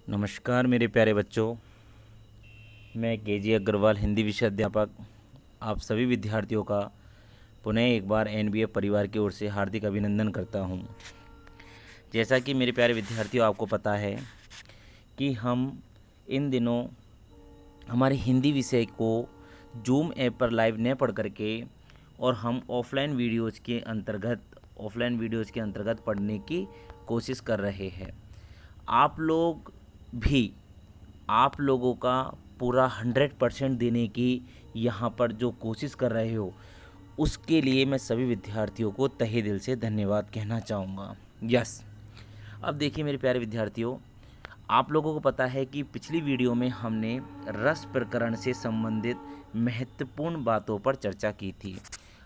नमस्कार मेरे प्यारे बच्चों, मैं केजी अग्रवाल हिंदी विषय अध्यापक आप सभी विद्यार्थियों का पुनः एक बार एनबीए परिवार की ओर से हार्दिक अभिनंदन करता हूं। जैसा कि मेरे प्यारे विद्यार्थियों आपको पता है कि हम इन दिनों हमारे हिंदी विषय को जूम ऐप पर लाइव न पढ़ करके और हम ऑफलाइन वीडियोज़ के अंतर्गत पढ़ने की कोशिश कर रहे हैं। आप लोग भी आप लोगों का पूरा 100% देने की यहाँ पर जो कोशिश कर रहे हो, उसके लिए मैं सभी विद्यार्थियों को तहे दिल से धन्यवाद कहना चाहूँगा। यस, अब देखिए मेरे प्यारे विद्यार्थियों, आप लोगों को पता है कि पिछली वीडियो में हमने रस प्रकरण से संबंधित महत्वपूर्ण बातों पर चर्चा की थी।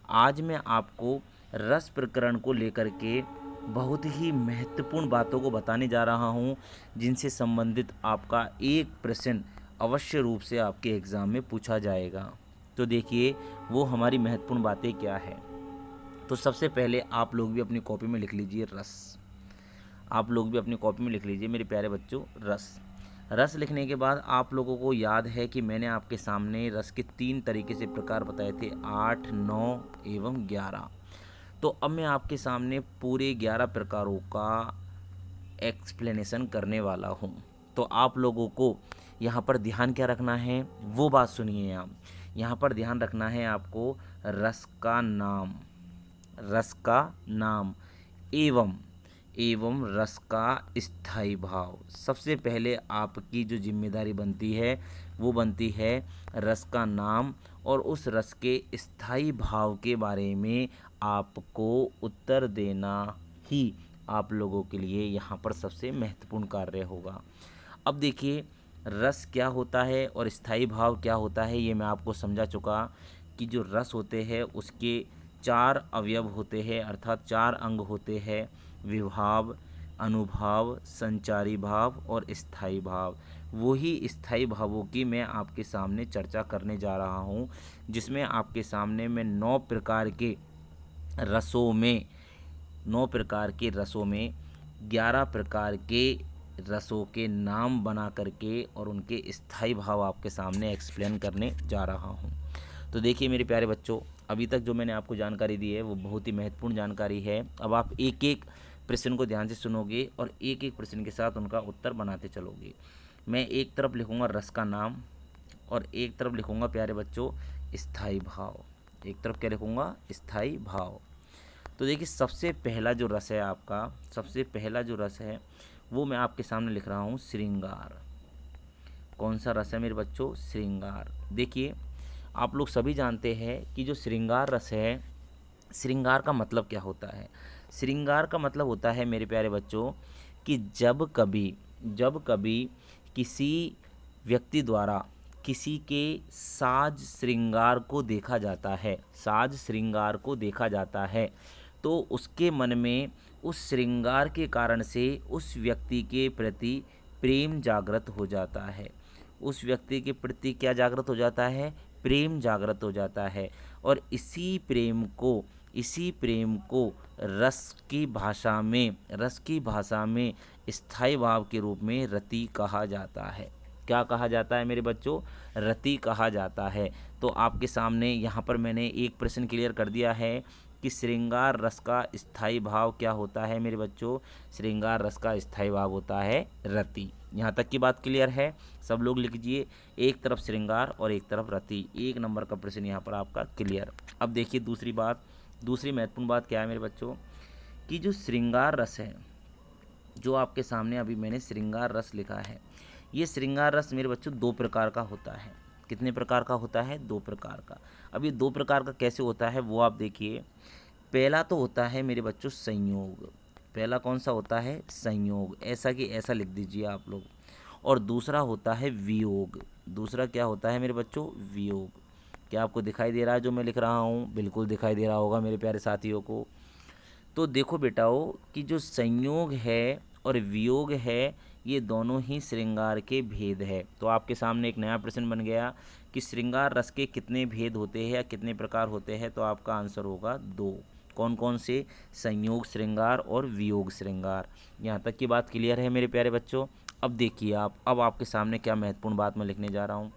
आज मैं आपको रस प्रकरण को लेकर के बहुत ही महत्वपूर्ण बातों को बताने जा रहा हूं, जिनसे संबंधित आपका एक प्रश्न अवश्य रूप से आपके एग्ज़ाम में पूछा जाएगा। तो देखिए वो हमारी महत्वपूर्ण बातें क्या है। तो सबसे पहले आप लोग भी अपनी कॉपी में लिख लीजिए रस। आप लोग भी अपनी कॉपी में लिख लीजिए मेरे प्यारे बच्चों रस। रस लिखने के बाद आप लोगों को याद है कि मैंने आपके सामने रस के 3 तरीके से प्रकार बताए थे, 8, 9 एवं 11। तो अब मैं आपके सामने पूरे 11 प्रकारों का एक्सप्लेनेशन करने वाला हूँ। तो आप लोगों को यहाँ पर ध्यान क्या रखना है वो बात सुनिए। आप यहाँ पर ध्यान रखना है आपको रस का नाम एवं रस का स्थायी भाव। सबसे पहले आपकी जो जिम्मेदारी बनती है वो बनती है रस का नाम और उस रस के स्थायी भाव के बारे में आपको उत्तर देना ही आप लोगों के लिए यहाँ पर सबसे महत्वपूर्ण कार्य होगा। अब देखिए रस क्या होता है और स्थायी भाव क्या होता है, ये मैं आपको समझा चुका कि जो रस होते हैं उसके 4 अवयव होते हैं, अर्थात 4 अंग होते हैं, विभाव, अनुभाव, संचारी भाव और स्थायी भाव। वही स्थायी भावों की मैं आपके सामने चर्चा करने जा रहा हूँ, जिसमें आपके सामने मैं 9 प्रकार के रसों में 11 प्रकार के रसों के नाम बना करके और उनके स्थायी भाव आपके सामने एक्सप्लेन करने जा रहा हूँ। तो देखिए मेरे प्यारे बच्चों, अभी तक जो मैंने आपको जानकारी दी है वो बहुत ही महत्वपूर्ण जानकारी है। अब आप एक एक प्रश्न को ध्यान से सुनोगे और एक एक प्रश्न के साथ उनका उत्तर बनाते चलोगे। मैं एक तरफ लिखूँगा रस का नाम और एक तरफ लिखूँगा प्यारे बच्चों स्थायी भाव। एक तरफ क्या लिखूँगा? स्थायी भाव। तो देखिए सबसे पहला जो रस है वो मैं आपके सामने लिख रहा हूँ श्रृंगार। कौन सा रस है मेरे बच्चों? श्रृंगार। देखिए आप लोग सभी जानते हैं कि जो श्रृंगार रस है, श्रृंगार का मतलब क्या होता है? श्रृंगार का मतलब होता है मेरे प्यारे बच्चों कि जब कभी किसी व्यक्ति द्वारा किसी के साज श्रृंगार को देखा जाता है तो उसके मन में उस श्रृंगार के कारण से उस व्यक्ति के प्रति प्रेम जागृत हो जाता है। उस व्यक्ति के प्रति क्या जागृत हो जाता है? प्रेम जागृत हो जाता है। और इसी प्रेम को रस की भाषा में स्थायी भाव के रूप में रति कहा जाता है। क्या कहा जाता है मेरे बच्चों? रति कहा जाता है। तो आपके सामने यहाँ पर मैंने एक प्रश्न क्लियर कर दिया है कि श्रृंगार रस का स्थायी भाव क्या होता है मेरे बच्चों? श्रृंगार रस का स्थायी भाव होता है रति। यहाँ तक की बात क्लियर है? सब लोग लिख लीजिए, एक तरफ श्रृंगार और एक तरफ रति। 1 नंबर का प्रश्न यहाँ पर आपका क्लियर। अब देखिए दूसरी महत्वपूर्ण बात क्या है मेरे बच्चों कि जो श्रृंगार रस है, जो आपके सामने अभी मैंने श्रृंगार रस लिखा है, ये श्रृंगार रस मेरे बच्चों 2 प्रकार का होता है। कितने प्रकार का होता है? 2 प्रकार का। अब ये 2 प्रकार का कैसे होता है वो आप देखिए। पहला तो होता है मेरे बच्चों संयोग। पहला कौन सा होता है? संयोग। ऐसा कि ऐसा लिख दीजिए आप लोग। और दूसरा होता है वियोग। दूसरा क्या होता है मेरे बच्चों? वियोग। क्या आपको दिखाई दे रहा है जो मैं लिख रहा हूँ? बिल्कुल दिखाई दे रहा होगा मेरे प्यारे साथियों को। तो देखो बेटाओ कि जो संयोग है और वियोग है, ये दोनों ही श्रृंगार के भेद है। तो आपके सामने एक नया प्रश्न बन गया कि श्रृंगार रस के कितने भेद होते हैं या कितने प्रकार होते हैं? तो आपका आंसर होगा 2। कौन कौन से? संयोग श्रृंगार और वियोग श्रृंगार। यहाँ तक की बात क्लियर है मेरे प्यारे बच्चों? अब देखिए आप, अब आपके सामने क्या महत्वपूर्ण बात मैं लिखने जा रहा हूँ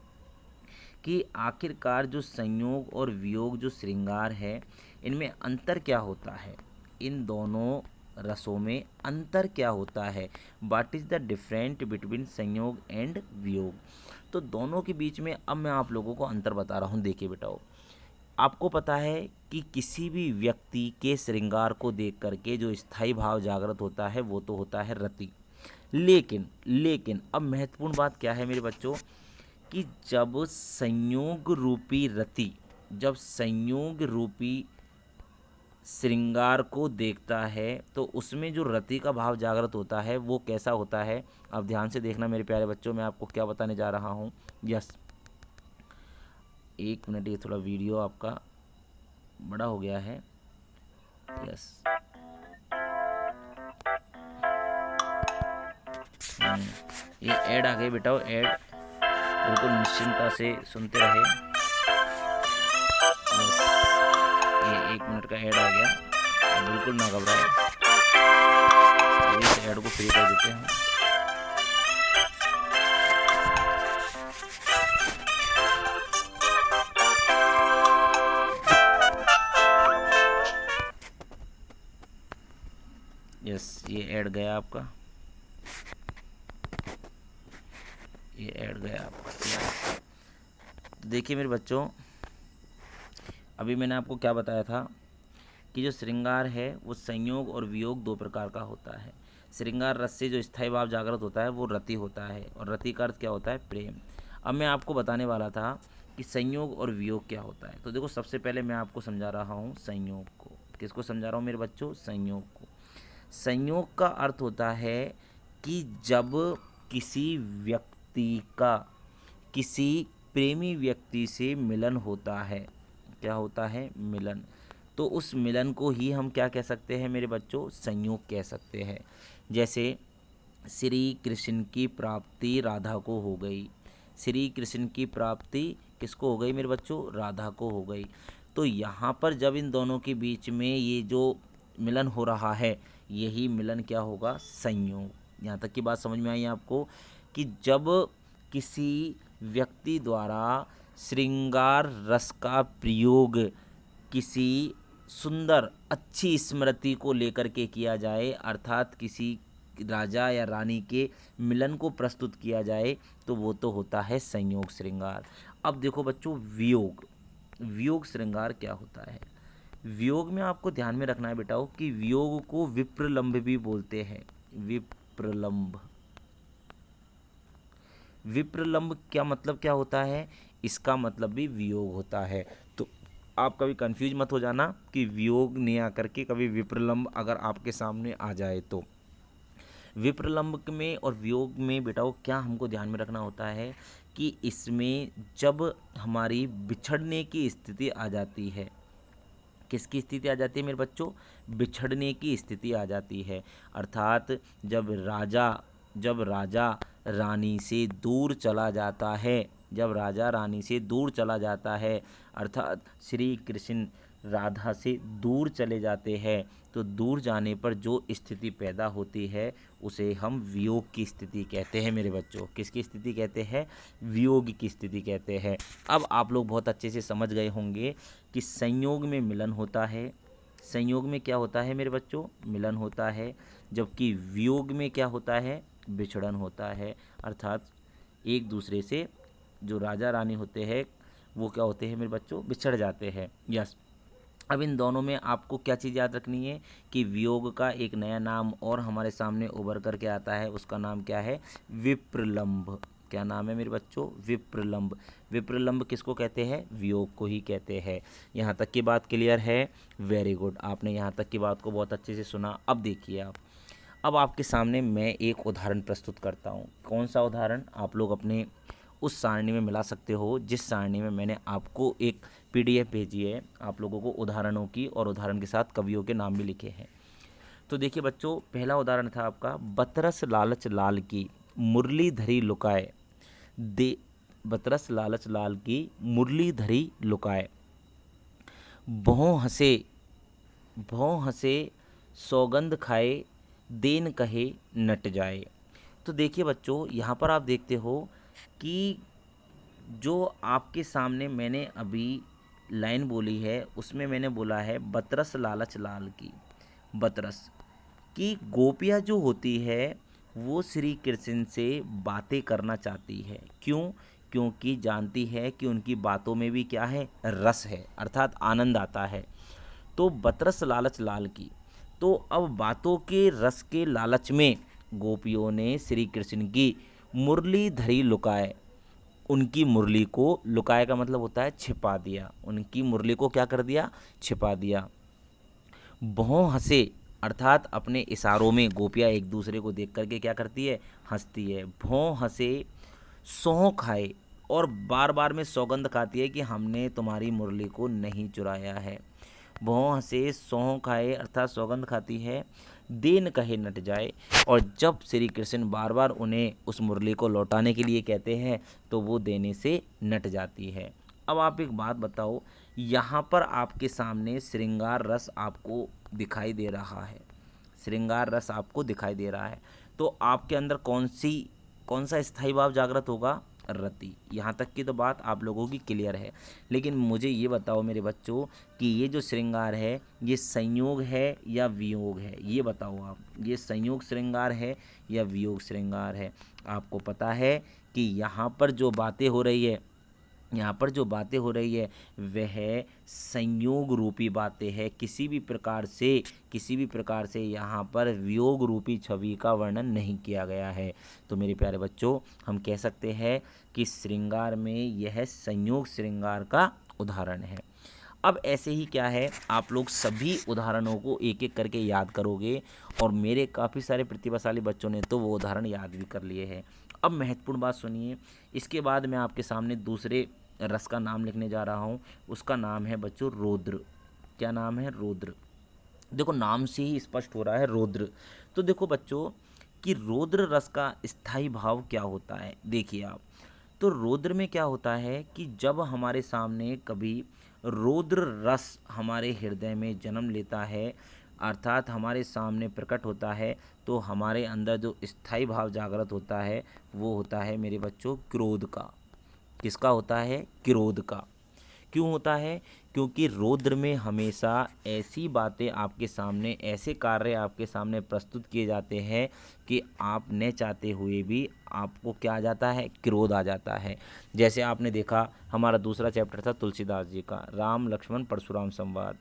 कि आखिरकार जो संयोग और वियोग जो श्रृंगार है, इनमें अंतर क्या होता है, इन दोनों रसों में अंतर क्या होता है, what is the different between संयोग एंड वियोग। तो दोनों के बीच में अब मैं आप लोगों को अंतर बता रहा हूँ। देखिए बेटाओ, आपको पता है कि किसी भी व्यक्ति के श्रृंगार को देख करके जो स्थायी भाव जागृत होता है वो तो होता है रति। लेकिन लेकिन अब महत्वपूर्ण बात क्या है मेरे बच्चों, कि जब संयोग रूपी रति, जब संयोग रूपी श्रृंगार को देखता है तो उसमें जो रति का भाव जागृत होता है वो कैसा होता है। अब ध्यान से देखना मेरे प्यारे बच्चों, मैं आपको क्या बताने जा रहा हूँ। यस, एक मिनट, ये थोड़ा वीडियो आपका बड़ा हो गया है। यस, ये ऐड आ गई बेटा, ऐड बिल्कुल निश्चिंता से सुनते रहे। यस, ये 1 मिनट का ऐड आ गया, बिल्कुल ना घबराए, तो इस ऐड को फ्री कर देते हैं। यस, ये ऐड गया आपका, ये ऐड गया आपका। तो देखिए मेरे बच्चों, अभी मैंने आपको क्या बताया था कि जो श्रृंगार है वो संयोग और वियोग दो प्रकार का होता है। श्रृंगार रस से जो स्थायी भाव जागृत होता है वो रति होता है, और रति का अर्थ क्या होता है, प्रेम। अब मैं आपको बताने वाला था कि संयोग और वियोग क्या होता है। तो देखो, सबसे पहले मैं आपको समझा रहा हूँ संयोग को। किसको समझा रहा हूँ मेरे बच्चों, संयोग को। संयोग का अर्थ होता है कि जब किसी व्यक्ति का किसी प्रेमी व्यक्ति से मिलन होता है, क्या होता है, मिलन, तो उस मिलन को ही हम क्या कह सकते हैं मेरे बच्चों, संयोग कह सकते हैं। जैसे श्री कृष्ण की प्राप्ति राधा को हो गई, श्री कृष्ण की प्राप्ति किसको हो गई मेरे बच्चों, राधा को हो गई। तो यहाँ पर जब इन दोनों के बीच में ये जो मिलन हो रहा है, यही मिलन क्या होगा, संयोग। यहाँ तक की बात समझ में आई आपको, कि जब किसी व्यक्ति द्वारा श्रृंगार रस का प्रयोग किसी सुंदर अच्छी स्मृति को लेकर के किया जाए, अर्थात किसी राजा या रानी के मिलन को प्रस्तुत किया जाए, तो वो तो होता है संयोग श्रृंगार। अब देखो बच्चों, वियोग, वियोग श्रृंगार क्या होता है। वियोग में आपको ध्यान में रखना है बेटाओ कि वियोग को विप्रलंब भी बोलते हैं, विप्रलंब। विप्रलंब क्या मतलब क्या होता है, इसका मतलब भी वियोग होता है। तो आप कभी कंफ्यूज मत हो जाना कि वियोग ने आकर के कभी विप्रलंब अगर आपके सामने आ जाए तो। विप्रलंब में और वियोग में बेटाओ क्या हमको ध्यान में रखना होता है कि इसमें जब हमारी बिछड़ने की स्थिति आ जाती है, किसकी स्थिति आ जाती है मेरे बच्चों, बिछड़ने की स्थिति आ जाती है। अर्थात जब राजा रानी से दूर चला जाता है, जब राजा रानी से दूर चला जाता है, अर्थात श्री कृष्ण राधा से दूर चले जाते हैं, तो दूर जाने पर जो स्थिति पैदा होती है उसे हम वियोग की स्थिति कहते हैं मेरे बच्चों। किसकी स्थिति कहते हैं, वियोग की स्थिति कहते हैं। अब आप लोग बहुत अच्छे से समझ गए होंगे कि संयोग में मिलन होता है, संयोग में क्या होता है मेरे बच्चों, मिलन होता है, जबकि वियोग में क्या होता है, बिछड़न होता है। अर्थात एक दूसरे से जो राजा रानी होते हैं वो क्या होते हैं मेरे बच्चों, बिछड़ जाते हैं। यस, अब इन दोनों में आपको क्या चीज़ याद रखनी है कि वियोग का एक नया नाम और हमारे सामने उभर करके आता है, उसका नाम क्या है, विप्रलंब। क्या नाम है मेरे बच्चों, विप्रलंब। विप्रलंब किसको कहते हैं, वियोग को ही कहते हैं। यहाँ तक की बात क्लियर है, वेरी गुड, आपने यहाँ तक की बात को बहुत अच्छे से सुना। अब देखिए आप, अब आपके सामने मैं एक उदाहरण प्रस्तुत करता हूँ। कौन सा उदाहरण, आप लोग अपने उस सारणी में मिला सकते हो जिस सारणी में मैंने आपको एक PDF भेजी है, आप लोगों को उदाहरणों की, और उदाहरण के साथ कवियों के नाम भी लिखे हैं। तो देखिए बच्चों, पहला उदाहरण था आपका, बतरस लालच लाल की मुरली धरी लुकाए दे, बतरस लालच लाल की मुरली धरी लुकाए, भों हंसे सौगंध खाए, देन कहे नट जाए, तो देखिए बच्चों, यहाँ पर आप देखते हो कि जो आपके सामने मैंने अभी लाइन बोली है उसमें मैंने बोला है बतरस लालच लाल की। बतरस कि गोपियाँ जो होती है वो श्री कृष्ण से बातें करना चाहती है। क्यों? क्योंकि जानती है कि उनकी बातों में भी क्या है, रस है, अर्थात आनंद आता है। तो बतरस लालच लाल की, तो अब बातों के रस के लालच में गोपियों ने श्री कृष्ण की मुरली धरी लुकाए। उनकी मुरली को, लुकाए का मतलब होता है छिपा दिया, उनकी मुरली को क्या कर दिया, छिपा दिया। भौं हंसे, अर्थात अपने इशारों में गोपियाँ एक दूसरे को देख करके क्या करती है, हंसती है। भौं हंसे सौं खाए, और बार बार में सौगंध खाती है कि हमने तुम्हारी मुरली को नहीं चुराया है। भौं हंसे सौं खाए, अर्थात सौगंध खाती है। देन कहे नट जाए, और जब श्री कृष्ण बार बार उन्हें उस मुरली को लौटाने के लिए कहते हैं तो वो देने से नट जाती है। अब आप एक बात बताओ, यहाँ पर आपके सामने श्रृंगार रस आपको दिखाई दे रहा है, श्रृंगार रस आपको दिखाई दे रहा है, तो आपके अंदर कौन सा स्थायी भाव जागृत होगा, रति। यहाँ तक की तो बात आप लोगों की क्लियर है। लेकिन मुझे ये बताओ मेरे बच्चों कि ये जो श्रृंगार है ये संयोग है या वियोग है, ये बताओ आप, ये संयोग श्रृंगार है या वियोग श्रृंगार है। आपको पता है कि यहाँ पर जो बातें हो रही है, यहाँ पर जो बातें हो रही है वह संयोग रूपी बातें है। किसी भी प्रकार से यहाँ पर वियोग रूपी छवि का वर्णन नहीं किया गया है। तो मेरे प्यारे बच्चों, हम कह सकते हैं कि श्रृंगार में यह संयोग श्रृंगार का उदाहरण है। अब ऐसे ही क्या है, आप लोग सभी उदाहरणों को एक एक करके याद करोगे, और मेरे काफ़ी सारे प्रतिभाशाली बच्चों ने तो वो उदाहरण याद भी कर लिए हैं। अब महत्वपूर्ण बात सुनिए, इसके बाद मैं आपके सामने दूसरे रस का नाम लिखने जा रहा हूँ। उसका नाम है बच्चों रौद्र। क्या नाम है, रौद्र। देखो नाम से ही स्पष्ट हो रहा है रौद्र। तो देखो बच्चों कि रौद्र रस का स्थायी भाव क्या होता है, देखिए आप। तो रौद्र में क्या होता है कि जब हमारे सामने कभी रौद्र रस हमारे हृदय में जन्म लेता है, अर्थात हमारे सामने प्रकट होता है, तो हमारे अंदर जो स्थायी भाव जागृत होता है वो होता है मेरे बच्चों क्रोध का। किसका होता है, क्रोध का। क्यों होता है? क्योंकि रौद्र में हमेशा ऐसी बातें आपके सामने, ऐसे कार्य आपके सामने प्रस्तुत किए जाते हैं कि आप न चाहते हुए भी आपको क्या आ जाता है, क्रोध आ जाता है। जैसे आपने देखा हमारा दूसरा चैप्टर था तुलसीदास जी का, राम लक्ष्मण परशुराम संवाद,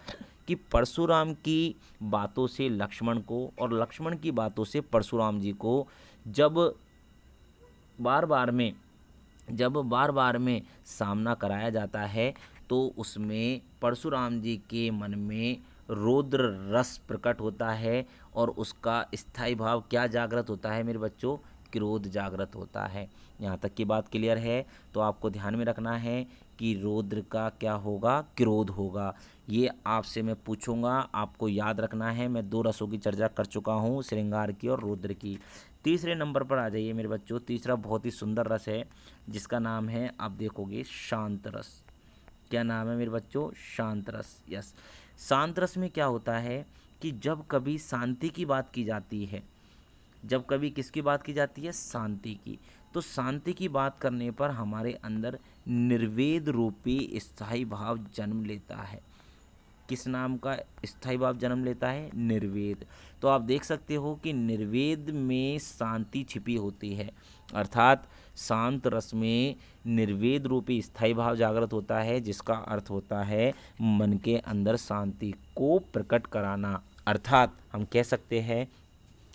कि परशुराम की बातों से लक्ष्मण को और लक्ष्मण की बातों से परशुराम जी को जब बार बार में सामना कराया जाता है, तो उसमें परशुराम जी के मन में रौद्र रस प्रकट होता है, और उसका स्थायी भाव क्या जागृत होता है मेरे बच्चों, क्रोध जागृत होता है। यहाँ तक की बात क्लियर है। तो आपको ध्यान में रखना है कि रौद्र का क्या होगा, क्रोध होगा। ये आपसे मैं पूछूंगा, आपको याद रखना है। मैं दो रसों की चर्चा कर चुका हूँ, श्रृंगार की और रौद्र की। तीसरे नंबर पर आ जाइए मेरे बच्चों। तीसरा बहुत ही सुंदर रस है जिसका नाम है, आप देखोगे, शांत रस। क्या नाम है मेरे बच्चों, शांत रस। यस, शांत रस में क्या होता है कि जब कभी शांति की बात की जाती है, जब कभी किसकी बात की जाती है, शांति की, तो शांति की बात करने पर हमारे अंदर निर्वेद रूपी स्थायी भाव जन्म लेता है। किस नाम का स्थायी भाव जन्म लेता है, निर्वेद। तो आप देख सकते हो कि निर्वेद में शांति छिपी होती है, अर्थात शांत रस में निर्वेद रूपी स्थायी भाव जागृत होता है, जिसका अर्थ होता है मन के अंदर शांति को प्रकट कराना। अर्थात हम कह सकते हैं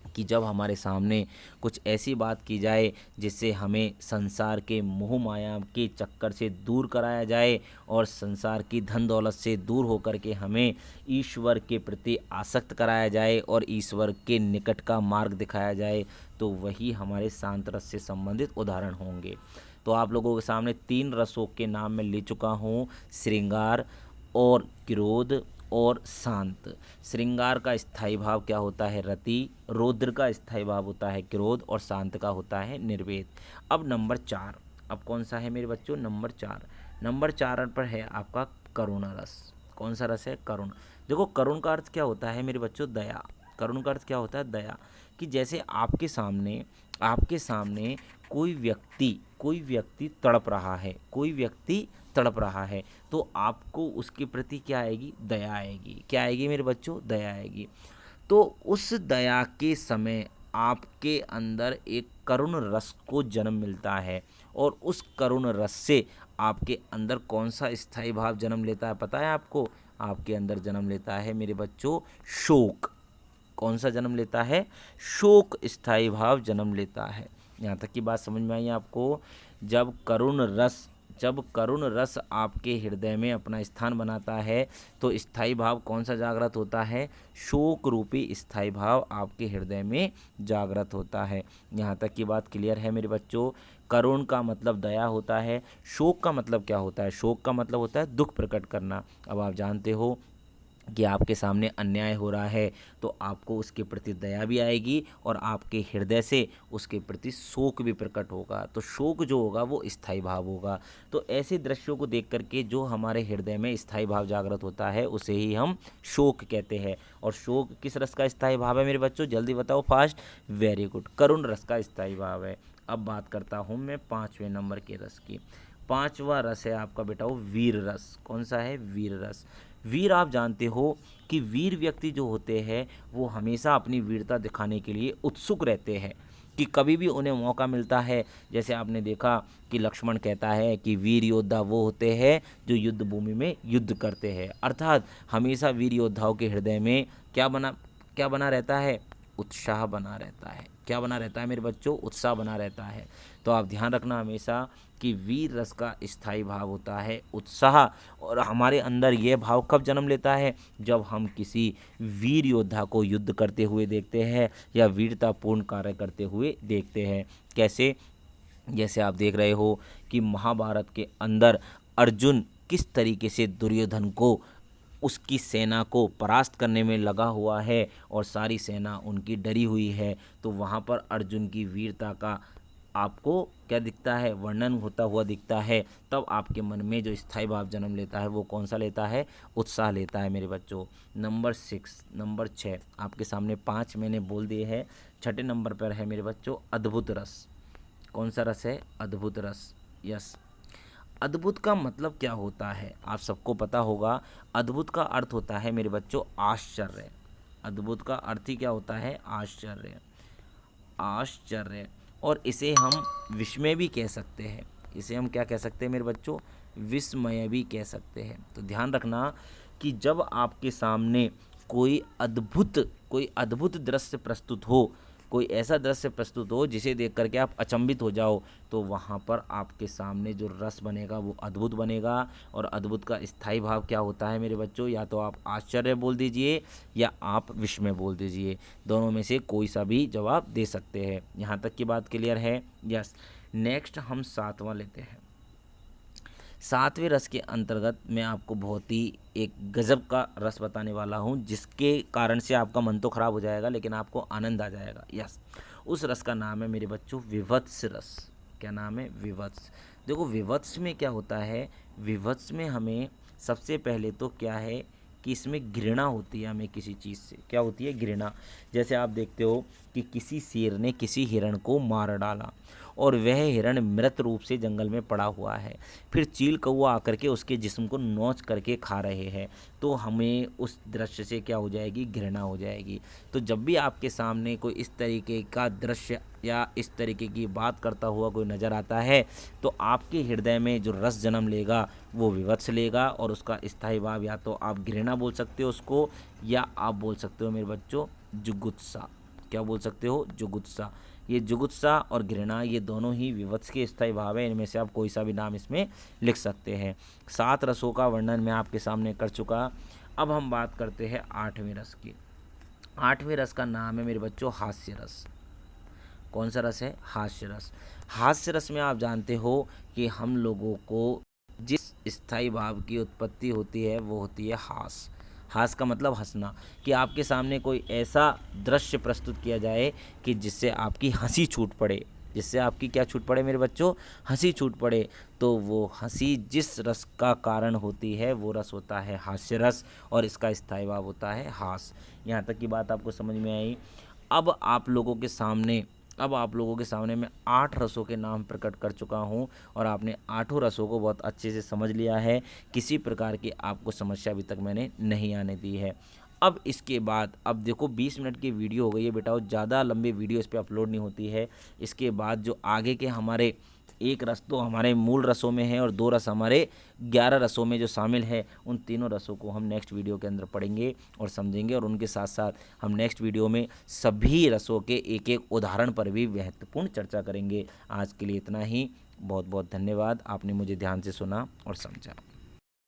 कि जब हमारे सामने कुछ ऐसी बात की जाए जिससे हमें संसार के मोह माया के चक्कर से दूर कराया जाए, और संसार की धन दौलत से दूर होकर के हमें ईश्वर के प्रति आसक्त कराया जाए और ईश्वर के निकट का मार्ग दिखाया जाए, तो वही हमारे शांत रस से संबंधित उदाहरण होंगे। तो आप लोगों के सामने तीन रसों के नाम मैं ले चुका हूँ, श्रृंगार और क्रोध और शांत। श्रृंगार का स्थायी भाव क्या होता है, रति। रौद्र का स्थायी भाव होता है क्रोध, और शांत का होता है निर्वेद। अब नंबर 4, अब कौन सा है मेरे बच्चों, नंबर 4। नंबर 4 पर है आपका करुणा रस। कौन सा रस है, करुण। देखो करुण का अर्थ क्या होता है मेरे बच्चों, दया। करुण का अर्थ क्या होता है, दया। कि जैसे आपके सामने आपके सामने कोई व्यक्ति तड़प रहा है, कोई व्यक्ति तड़प रहा है, तो आपको उसके प्रति क्या आएगी? दया आएगी। क्या आएगी मेरे बच्चों? दया आएगी। तो उस दया के समय आपके अंदर एक करुण रस को जन्म मिलता है, और उस करुण रस से आपके अंदर कौन सा स्थायी भाव जन्म लेता है पता है आपको? आपके अंदर जन्म लेता है मेरे बच्चों शोक। कौन सा जन्म लेता है? शोक स्थायी भाव जन्म लेता है। यहाँ तक की बात समझ में आई आपको? जब करुण रस आपके हृदय में अपना स्थान बनाता है तो स्थायी भाव कौन सा जागृत होता है? शोक रूपी स्थायी भाव आपके हृदय में जागृत होता है। यहाँ तक की बात क्लियर है मेरे बच्चों? करुण का मतलब दया होता है। शोक का मतलब क्या होता है? शोक का मतलब होता है दुख प्रकट करना। अब आप जानते हो कि आपके सामने अन्याय हो रहा है तो आपको उसके प्रति दया भी आएगी और आपके हृदय से उसके प्रति शोक भी प्रकट होगा। तो शोक जो होगा वो स्थायी भाव होगा। तो ऐसे दृश्यों को देख करके जो हमारे हृदय में स्थायी भाव जागृत होता है उसे ही हम शोक कहते हैं। और शोक किस रस का स्थायी भाव है मेरे बच्चों? जल्दी बताओ फास्ट। वेरी गुड, करुण रस का स्थायी भाव है। अब बात करता हूँ मैं 5वें नंबर के रस की। 5वां रस है आपका बेटा वो वीर रस। कौन सा है? वीर रस। वीर, आप जानते हो कि वीर व्यक्ति जो होते हैं वो हमेशा अपनी वीरता दिखाने के लिए उत्सुक रहते हैं, कि कभी भी उन्हें मौका मिलता है। जैसे आपने देखा कि लक्ष्मण कहता है कि वीर योद्धा वो होते हैं जो युद्ध भूमि में युद्ध करते हैं। अर्थात हमेशा वीर योद्धाओं के हृदय में क्या बना रहता है? उत्साह बना रहता है। क्या बना रहता है मेरे बच्चों? उत्साह बना रहता है। तो आप ध्यान रखना हमेशा कि वीर रस का स्थायी भाव होता है उत्साह। और हमारे अंदर यह भाव कब जन्म लेता है? जब हम किसी वीर योद्धा को युद्ध करते हुए देखते हैं या वीरतापूर्ण कार्य करते हुए देखते हैं। कैसे? जैसे आप देख रहे हो कि महाभारत के अंदर अर्जुन किस तरीके से दुर्योधन को, उसकी सेना को परास्त करने में लगा हुआ है और सारी सेना उनकी डरी हुई है। तो वहाँ पर अर्जुन की वीरता का आपको क्या दिखता है? वर्णन होता हुआ दिखता है। तब आपके मन में जो स्थायी भाव जन्म लेता है वो कौन सा लेता है? उत्साह लेता है मेरे बच्चों। नंबर 6 आपके सामने 5 मैंने बोल दिए हैं। 6ठे नंबर पर है मेरे बच्चों अद्भुत रस। कौन सा रस है? अद्भुत रस। यस। अद्भुत का मतलब क्या होता है आप सबको पता होगा। अद्भुत का अर्थ होता है मेरे बच्चों आश्चर्य। अद्भुत का अर्थ ही क्या होता है? आश्चर्य। आश्चर्य। और इसे हम विस्मय भी कह सकते हैं। इसे हम क्या कह सकते हैं मेरे बच्चों? विस्मय भी कह सकते हैं। तो ध्यान रखना कि जब आपके सामने कोई अद्भुत दृश्य प्रस्तुत हो, कोई ऐसा दृश्य प्रस्तुत हो जिसे देख करके आप अचंभित हो जाओ, तो वहाँ पर आपके सामने जो रस बनेगा वो अद्भुत बनेगा। और अद्भुत का स्थायी भाव क्या होता है मेरे बच्चों? या तो आप आश्चर्य बोल दीजिए या आप विस्मय बोल दीजिए, दोनों में से कोई सा भी जवाब दे सकते हैं। यहाँ तक की बात क्लियर है? यस। नेक्स्ट हम 7वां लेते हैं। 7वें रस के अंतर्गत मैं आपको बहुत ही एक गज़ब का रस बताने वाला हूँ, जिसके कारण से आपका मन तो खराब हो जाएगा लेकिन आपको आनंद आ जाएगा। यस। उस रस का नाम है मेरे बच्चों विभत्स रस। क्या नाम है? विभत्स। देखो विभत्स में क्या होता है? विभत्स में हमें सबसे पहले तो क्या है कि इसमें घृणा होती है हमें किसी चीज़ से। क्या होती है? घृणा। जैसे आप देखते हो कि किसी शेर ने किसी हिरण को मार डाला और वह हिरण मृत रूप से जंगल में पड़ा हुआ है। फिर चील कौवा आकर के उसके जिस्म को नोच करके खा रहे हैं। तो हमें उस दृश्य से क्या हो जाएगी? घृणा हो जाएगी। तो जब भी आपके सामने कोई इस तरीके का दृश्य या इस तरीके की बात करता हुआ कोई नज़र आता है तो आपके हृदय में जो रस जन्म लेगा वो विवत्स लेगा। और उसका स्थायी भाव या तो आप घृणा बोल सकते हो उसको, या आप बोल सकते हो मेरे बच्चों जुगुत्सा। क्या बोल सकते हो? जुगुत्सा। ये जुगुत्सा और घृणा ये दोनों ही विवत्स के स्थायी भाव है। इनमें से आप कोई सा भी नाम इसमें लिख सकते हैं। 7 रसों का वर्णन मैं आपके सामने कर चुका। अब हम बात करते हैं 8वें रस की। 8वें रस का नाम है मेरे बच्चों हास्य रस। कौन सा रस है? हास्य रस। हास्य रस में आप जानते हो कि हम लोगों को जिस स्थायी भाव की उत्पत्ति होती है वो होती है हास। हास का मतलब हंसना, कि आपके सामने कोई ऐसा दृश्य प्रस्तुत किया जाए कि जिससे आपकी हंसी छूट पड़े। जिससे आपकी क्या छूट पड़े मेरे बच्चों? हंसी छूट पड़े। तो वो हंसी जिस रस का कारण होती है वो रस होता है हास्य रस, और इसका स्थायी भाव होता है हास। यहाँ तक की बात आपको समझ में आई। अब आप लोगों के सामने अब आप लोगों के सामने मैं 8 रसों के नाम प्रकट कर चुका हूँ और आपने आठों रसों को बहुत अच्छे से समझ लिया है। किसी प्रकार की आपको समस्या अभी तक मैंने नहीं आने दी है। अब इसके बाद अब देखो 20 मिनट की वीडियो हो गई है बेटा, और ज़्यादा लंबी वीडियो इस पर अपलोड नहीं होती है। इसके बाद जो आगे के हमारे एक रस तो हमारे मूल रसों में है और 2 रस हमारे 11 रसों में जो शामिल है, उन तीनों रसों को हम नेक्स्ट वीडियो के अंदर पढ़ेंगे और समझेंगे। और उनके साथ साथ हम नेक्स्ट वीडियो में सभी रसों के एक एक उदाहरण पर भी महत्वपूर्ण चर्चा करेंगे। आज के लिए इतना ही। बहुत बहुत धन्यवाद, आपने मुझे ध्यान से सुना और समझा।